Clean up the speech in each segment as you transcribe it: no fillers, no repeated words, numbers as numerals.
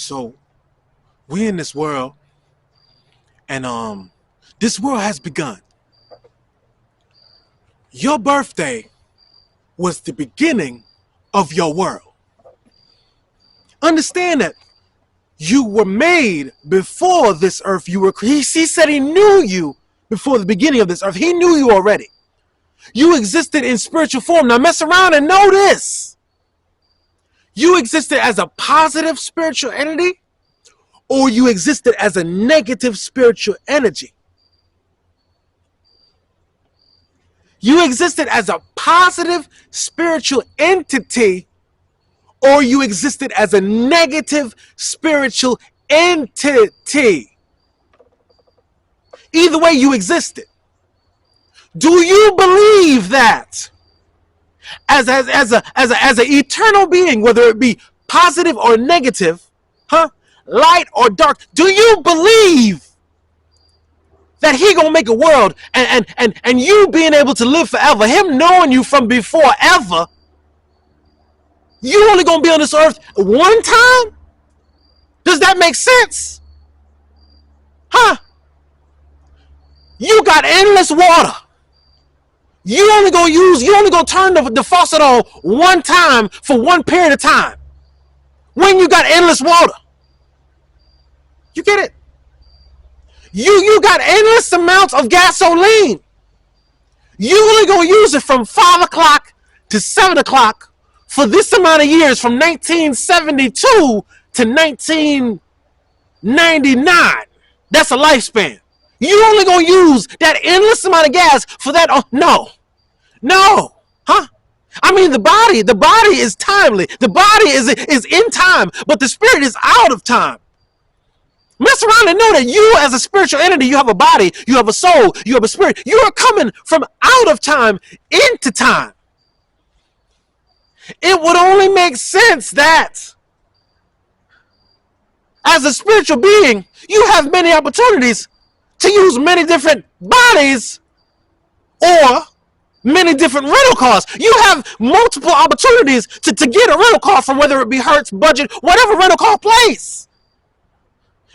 So we in this world, and this world has begun. Your birthday was the beginning of your world. Understand that you were made before this earth. He said he knew you before the beginning of this earth. He knew you already. You existed in spiritual form. Now mess around and know this. You existed as a positive spiritual entity, or you existed as a negative spiritual energy. You existed as a positive spiritual entity, or you existed as a negative spiritual entity. Either way, you existed. Do you believe that as an eternal being, whether it be positive or negative, light or dark, do you believe that he gonna make a world and you being able to live forever, him knowing you from before ever, you only gonna be on this earth one time? Does that make sense? You got endless water. You only gonna turn the faucet on one time for one period of time. When you got endless water. You get it? You got endless amounts of gasoline. You only gonna use it from 5 o'clock to 7 o'clock for this amount of years, from 1972 to 1999. That's a lifespan. You only gonna use that endless amount of gas for that? Oh, no. I mean, the body is timely. The body is in time, but the spirit is out of time. Mess around and know that you, as a spiritual entity, you have a body, you have a soul, you have a spirit. You are coming from out of time into time. It would only make sense that as a spiritual being, you have many opportunities to use many different bodies or many different rental cars. You have multiple opportunities to get a rental car from, whether it be Hertz, Budget, whatever rental car place.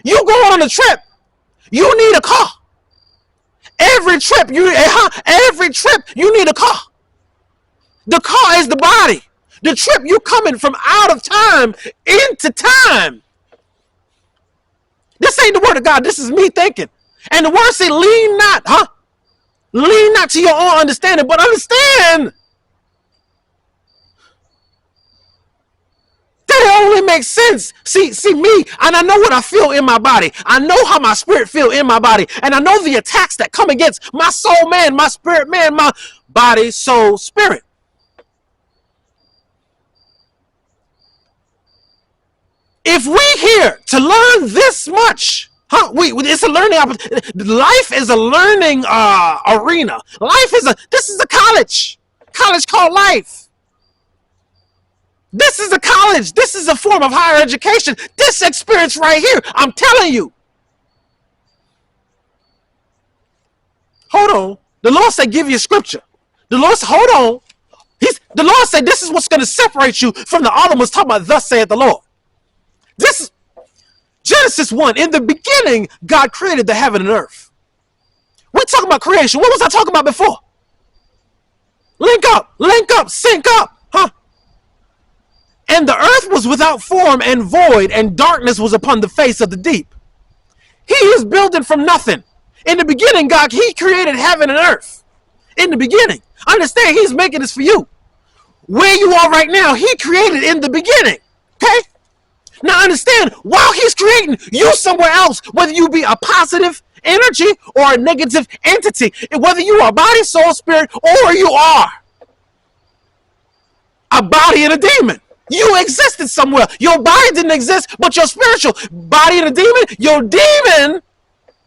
You go on a trip, you need a car. Every trip you need a car. The car is the body. The trip, you coming from out of time into time. This ain't the word of God. This is me thinking. And the word say, lean not, lean not to your own understanding, but understand that it only makes sense. See me, and I know what I feel in my body. I know how my spirit feel in my body, and I know the attacks that come against my soul man, my spirit man, my body, soul, spirit. If we here to learn this much, it's a learning opportunity. Life is a learning arena. This is a college called life. This is a college. This is a form of higher education. This experience right here, I'm telling you. Hold on. The Lord said, give you a scripture. The Lord said, hold on. The Lord said, this is what's going to separate you from the other ones, talking about thus saith the Lord. This is Genesis 1. In the beginning, God created the heaven and earth. We're talking about creation. What was I talking about before? Link up, sync up. And the earth was without form and void, and darkness was upon the face of the deep. He is building from nothing. In the beginning, God, he created heaven and earth. In the beginning. Understand, he's making this for you. Where you are right now, he created in the beginning. Okay? Now understand, while he's creating you somewhere else, whether you be a positive energy or a negative entity, whether you are body, soul, spirit, or you are a body and a demon, you existed somewhere. Your body didn't exist, but your spiritual body and a demon, your demon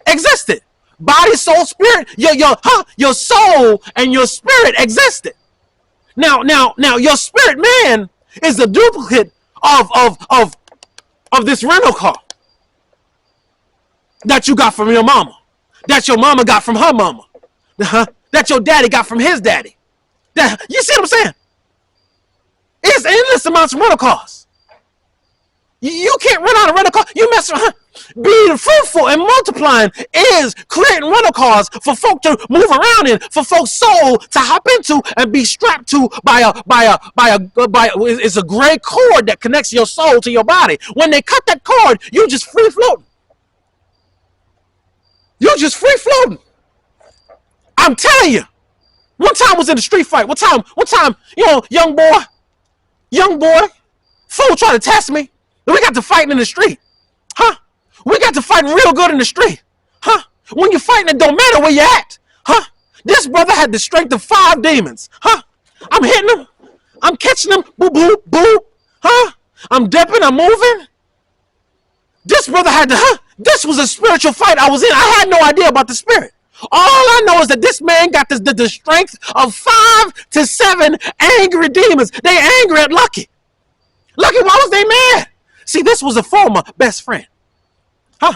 existed. Body, soul, spirit, your soul and your spirit existed. Now, your spirit man is a duplicate of this rental car that you got from your mama, that your mama got from her mama, that your daddy got from his daddy. You see what I'm saying? It's endless amounts of rental cars. You can't rent out a rental car. You mess around. Being fruitful and multiplying is creating rental cars for folk to move around in, for folks' soul to hop into and be strapped to by it's a gray cord that connects your soul to your body. When they cut that cord, you just free floating. You're just free floating. I'm telling you. One time I was in a street fight. One time, young boy, fool tried to test me. We got to fighting in the street. Huh? We got to fighting real good in the street. Huh? When you're fighting, it don't matter where you're at. Huh? This brother had the strength of 5 demons. Huh? I'm hitting him. I'm catching him. Boop, boop, boop. Huh? I'm dipping. I'm moving. This brother had this was a spiritual fight I was in. I had no idea about the spirit. All I know is that this man got the strength of 5 to 7 angry demons. They angry at Lucky. Lucky, why was they mad? See, this was a former best friend. Huh?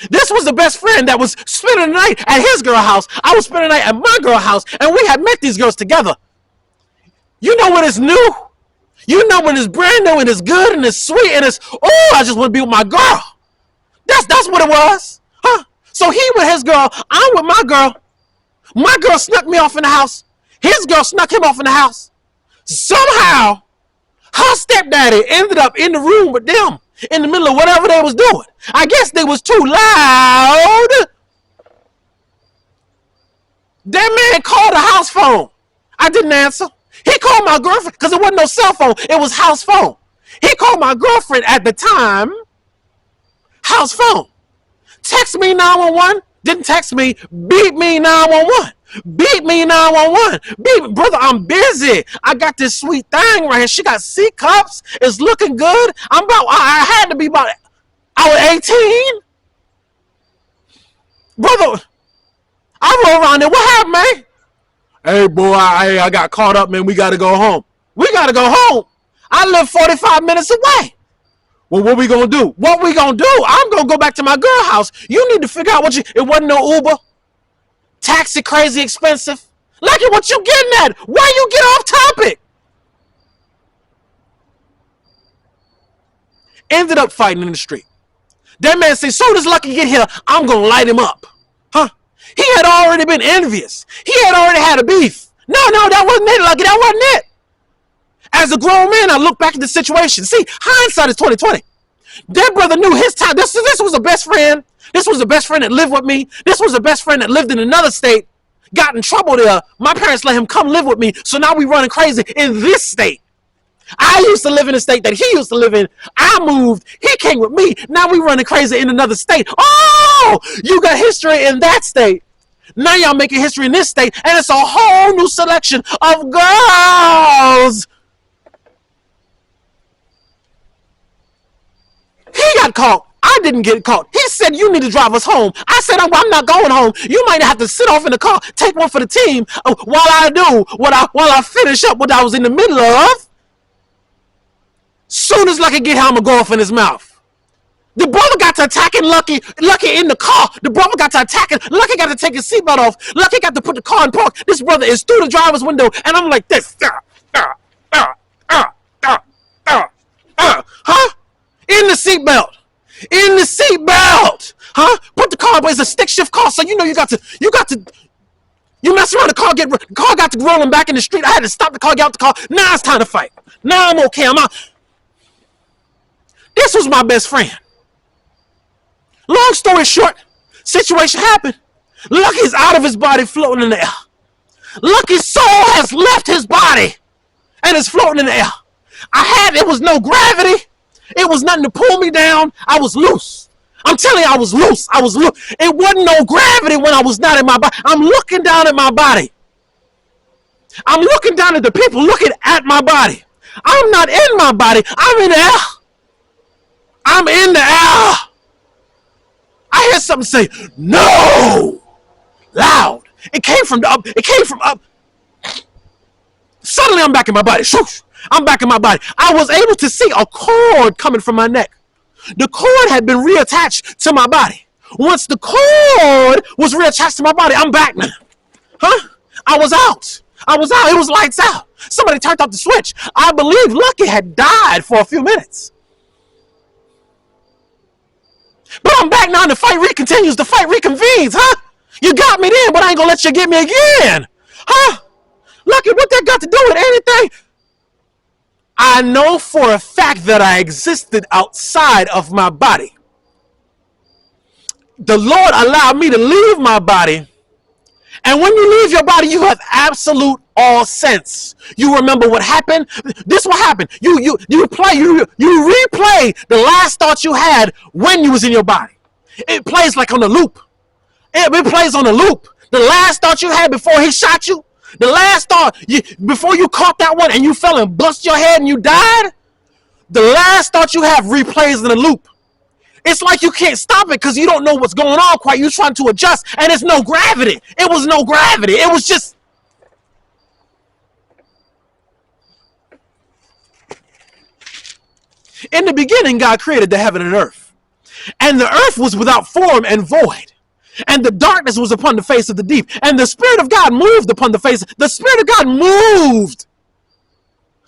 This was the best friend that was spending the night at his girl house. I was spending the night at my girl house, and we had met these girls together. You know when it's new? You know when it's brand new and it's good and it's sweet and it's, oh, I just want to be with my girl. That's what it was. Huh? So he with his girl, I'm with my girl. My girl snuck me off in the house. His girl snuck him off in the house. Somehow, her stepdaddy ended up in the room with them in the middle of whatever they was doing. I guess they was too loud. That man called the house phone. I didn't answer. He called my girlfriend because it wasn't no cell phone. It was house phone. He called my girlfriend at the time. House phone. Text me 911. Didn't text me. Beat me 911. Beat me 911. Beat, brother, I'm busy. I got this sweet thing right here. She got C cups. It's looking good. I had to be about, I was 18. Brother, I roll around there. What happened, man? Hey, boy, I got caught up, man. We got to go home. We got to go home. I live 45 minutes away. Well, what we going to do? What we going to do? I'm going to go back to my girl house. You need to figure out it wasn't no Uber. Taxi crazy expensive. Lucky, what you getting at? Why you get off topic? Ended up fighting in the street. That man said, soon as Lucky get here, I'm going to light him up. Huh? He had already been envious. He had already had a beef. No, that wasn't it, Lucky. That wasn't it. As a grown man, I look back at the situation. See, hindsight is 20/20. That brother knew his time. This was a best friend. This was a best friend that lived with me. This was a best friend that lived in another state. Got in trouble there. My parents let him come live with me. So now we running crazy in this state. I used to live in a state that he used to live in. I moved. He came with me. Now we running crazy in another state. Oh, you got history in that state. Now y'all making history in this state. And it's a whole new selection of girls. He got caught. I didn't get caught. He said, you need to drive us home. I said, I'm not going home. You might have to sit off in the car, take one for the team while I finish up what I was in the middle of. Soon as Lucky get here, I'm going to go off in his mouth. The brother got to attacking Lucky in the car. The brother got to attacking. Lucky got to take his seatbelt off. Lucky got to put the car in park. This brother is through the driver's window, and I'm like this. Huh? In the seatbelt. In the seatbelt. Huh? Put the car, but it's a stick shift car, so you know you mess around, the car got to rolling back in the street. I had to stop the car, get out the car. Now it's time to fight. Now I'm okay. I'm out. This was my best friend. Long story short, situation happened. Lucky's out of his body, floating in the air. Lucky's soul has left his body and is floating in the air. It was no gravity. It was nothing to pull me down. I was loose. I'm telling you, I was loose. I was loose. It wasn't no gravity when I was not in my body. I'm looking down at my body. I'm looking down at the people looking at my body. I'm not in my body. I'm in the air. I'm in the air. I hear something say, no, loud. It came from up. Suddenly I'm back in my body. Shoosh. I'm back in my body. I was able to see a cord coming from my neck. The cord had been reattached to my body. Once the cord was reattached to my body, I'm back now. Huh? I was out. It was lights out. Somebody turned off the switch. I believe Lucky had died for a few minutes. But I'm back now and the fight recontinues. The fight reconvenes, huh? You got me then, but I ain't gonna let you get me again. Huh? Lucky, what that got to do with anything? I know for a fact that I existed outside of my body. The Lord allowed me to leave my body. And when you leave your body, you have absolute all sense. You remember what happened. This will happen. You replay the last thought you had when you was in your body. It plays like on a loop. It plays on a loop. The last thought you had before he shot you, the last thought before you caught that one and you fell and bust your head and you died, the last thought you have replays in a loop. It's like you can't stop it because you don't know what's going on quite. You're trying to adjust and it's no gravity. It was no gravity. It was just. In the beginning, God created the heaven and earth. And the earth was without form and void. And the darkness was upon the face of the deep. And the Spirit of God moved upon the face. The Spirit of God moved.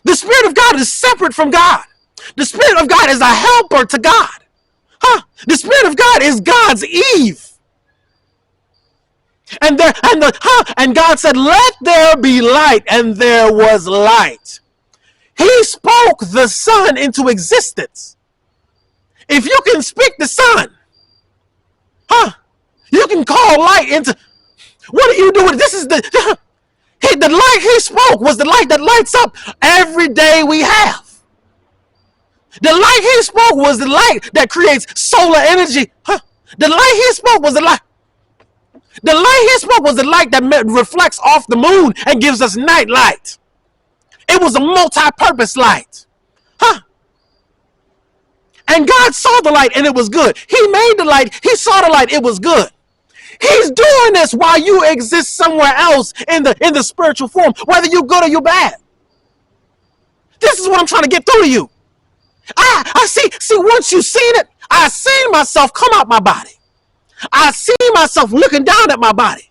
The Spirit of God is separate from God. The Spirit of God is a helper to God. Huh? The Spirit of God is God's Eve. And God said, let there be light, and there was light. He spoke the sun into existence. If you can speak the sun, you can call light into. What are you doing? This is the light he spoke was the light that lights up every day we have. The light he spoke was the light that creates solar energy. The light he spoke was the light. The light he spoke was the light that reflects off the moon and gives us night light. It was a multi-purpose light. And God saw the light and it was good. He made the light. He saw the light. It was good. He's doing this while you exist somewhere else in the spiritual form, whether you're good or you're bad. This is what I'm trying to get through to you. I see, once you've seen it, I seen myself come out my body. I seen myself looking down at my body.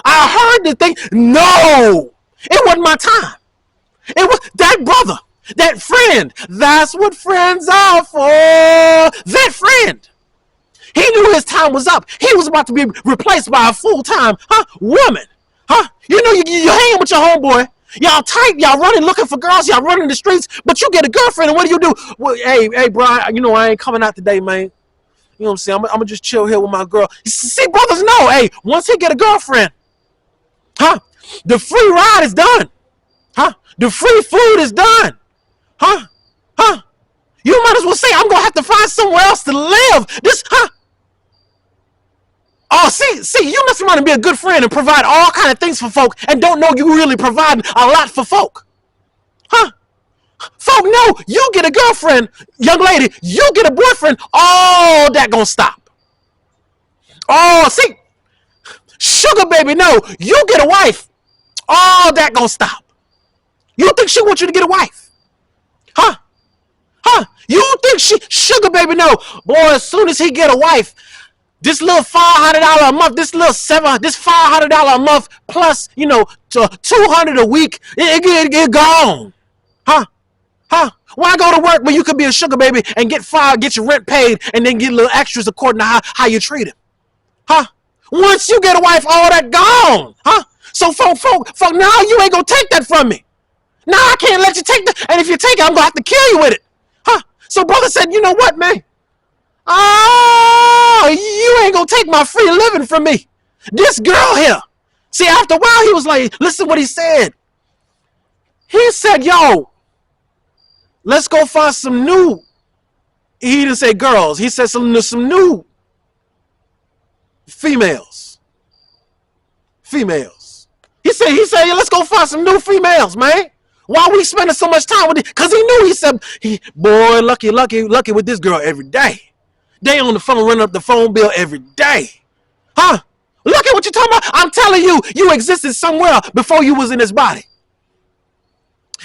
I heard the thing. No, it wasn't my time. It was that brother, that friend. That's what friends are for. That friend. He knew his time was up. He was about to be replaced by a full-time woman. You know, you're hanging with your homeboy. Y'all tight. Y'all running looking for girls. Y'all running the streets. But you get a girlfriend, and what do? Well, hey, bro, you know I ain't coming out today, man. You know what I'm saying? I'm going to just chill here with my girl. See, brothers know, hey, once he get a girlfriend, the free ride is done. The free food is done. You might as well say, I'm going to have to find somewhere else to live. Oh, see, you must want to be a good friend and provide all kind of things for folk and don't know you really providing a lot for folk. Folk know you get a girlfriend, young lady, you get a boyfriend, all that gonna stop. Oh, see, sugar baby, no, you get a wife, all that gonna stop. You think she wants you to get a wife? You think sugar baby, no, boy, as soon as he get a wife, this little $500 a month, this $500 a month plus, $200 a week, it gone. Why go to work when you could be a sugar baby and get fired, get your rent paid, and then get little extras according to how you treat him? Once you get a wife, all that gone. So folk, now you ain't gonna take that from me. Now I can't let you take that, and if you take it, I'm gonna have to kill you with it. So brother said, you know what, man? Oh, you ain't gonna take my free living from me. This girl here. See, after a while, he was like, listen what he said. He said, yo, let's go find some new. He didn't say girls. He said some new females. He said, yeah, let's go find some new females, man. Why we spending so much time with it? Because he knew, he said, boy, lucky with this girl every day. They on the phone running up the phone bill every day. Look at what you're talking about. I'm telling you, you existed somewhere before you was in this body.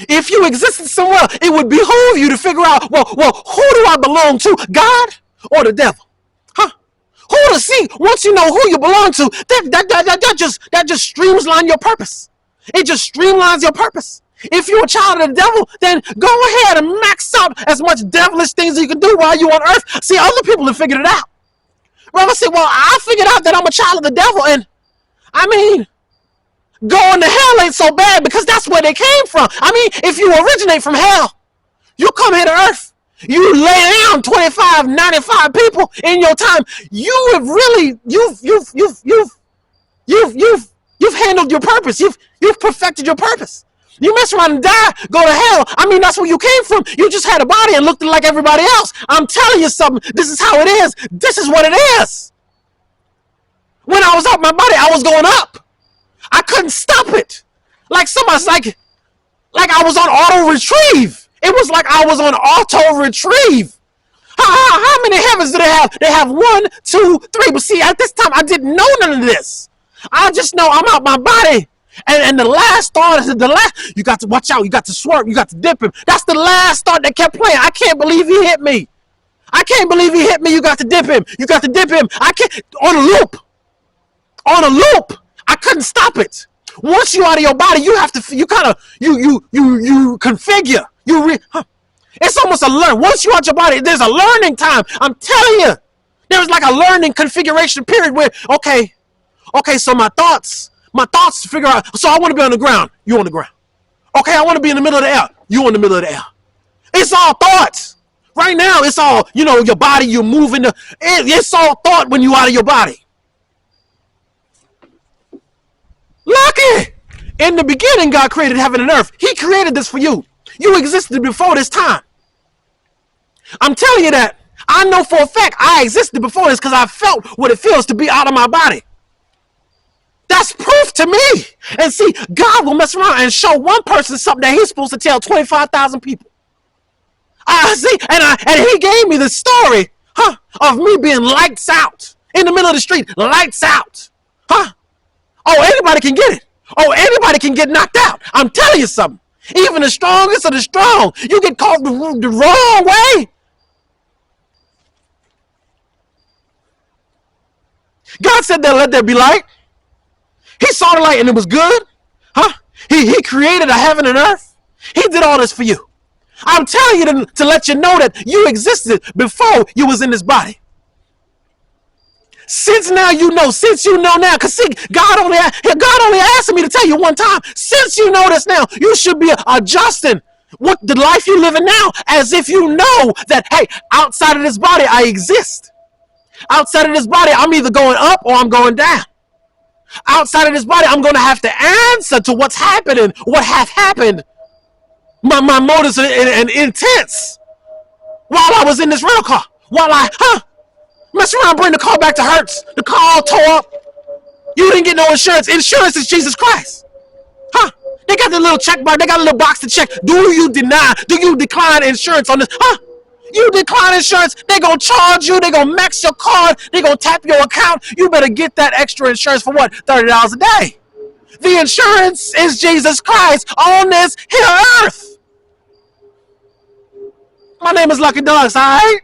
If you existed somewhere, it would behoove you to figure out, well, who do I belong to, God or the devil? Who to see? Once you know who you belong to, that just streamlines your purpose. It just streamlines your purpose. If you're a child of the devil, then go ahead and max out as much devilish things as you can do while you're on earth. See, other people have figured it out. Brother said, well, I figured out that I'm a child of the devil, and I mean, going to hell ain't so bad because that's where they came from. I mean, if you originate from hell, you come here to earth, you lay down 25, 95 people in your time. You have really, you've handled your purpose. You've perfected your purpose. You mess around and die, go to hell. I mean, that's where you came from. You just had a body and looked like everybody else. I'm telling you something. This is how it is. This is what it is. When I was out my body, I was going up. I couldn't stop it. Like somebody's like I was on auto retrieve. It was like I was on auto retrieve. How many heavens do they have? They have 1, 2, 3. But see, at this time, I didn't know none of this. I just know I'm out my body. And the last thought is the last. You got to watch out. You got to swerve. You got to dip him. That's the last thought that kept playing. I can't believe he hit me. I can't believe he hit me. You got to dip him. You got to dip him. I can't. On a loop. On a loop. I couldn't stop it. Once you're out of your body, you have to. You kind of. You configure. It's almost a learn. Once you're out your body, there's a learning time. I'm telling you. There's like a learning configuration period where okay. So my thoughts figure out. So I want to be on the ground. You on the ground. Okay, I want to be in the middle of the air. You in the middle of the air. It's all thoughts. Right now, it's all, your body, you're moving. It's all thought when you're out of your body. Lucky. In the beginning, God created heaven and earth. He created this for you. You existed before this time. I'm telling you that. I know for a fact I existed before this because I felt what it feels to be out of my body. That's proof to me. And see, God will mess around and show one person something that he's supposed to tell 25,000 people. See, and he gave me the story, of me being lights out in the middle of the street, lights out, Oh, anybody can get it. Oh, anybody can get knocked out. I'm telling you something. Even the strongest of the strong, you get caught the wrong way. God said that let there be light. He saw the light and it was good. He created a heaven and earth. He did all this for you. I'm telling you to let you know that you existed before you was in this body. Since now you know now, because see, God only asked me to tell you one time. Since you know this now, you should be adjusting what the life you're living now as if you know that, hey, outside of this body, I exist. Outside of this body, I'm either going up or I'm going down. Outside of this body, I'm going to have to answer to what's happening, what hath happened. My motives and intents while I was in this rental car. While I, mess around, bring the car back to Hertz. The car all tore up. You didn't get no insurance. Insurance is Jesus Christ. They got the little check box. They got a little box to check. Do you decline insurance on this? You decline insurance, they're going to charge you. They're going to max your card. They're going to tap your account. You better get that extra insurance for what? $30 a day. The insurance is Jesus Christ on this here earth. My name is Lucky Deluxe, all right?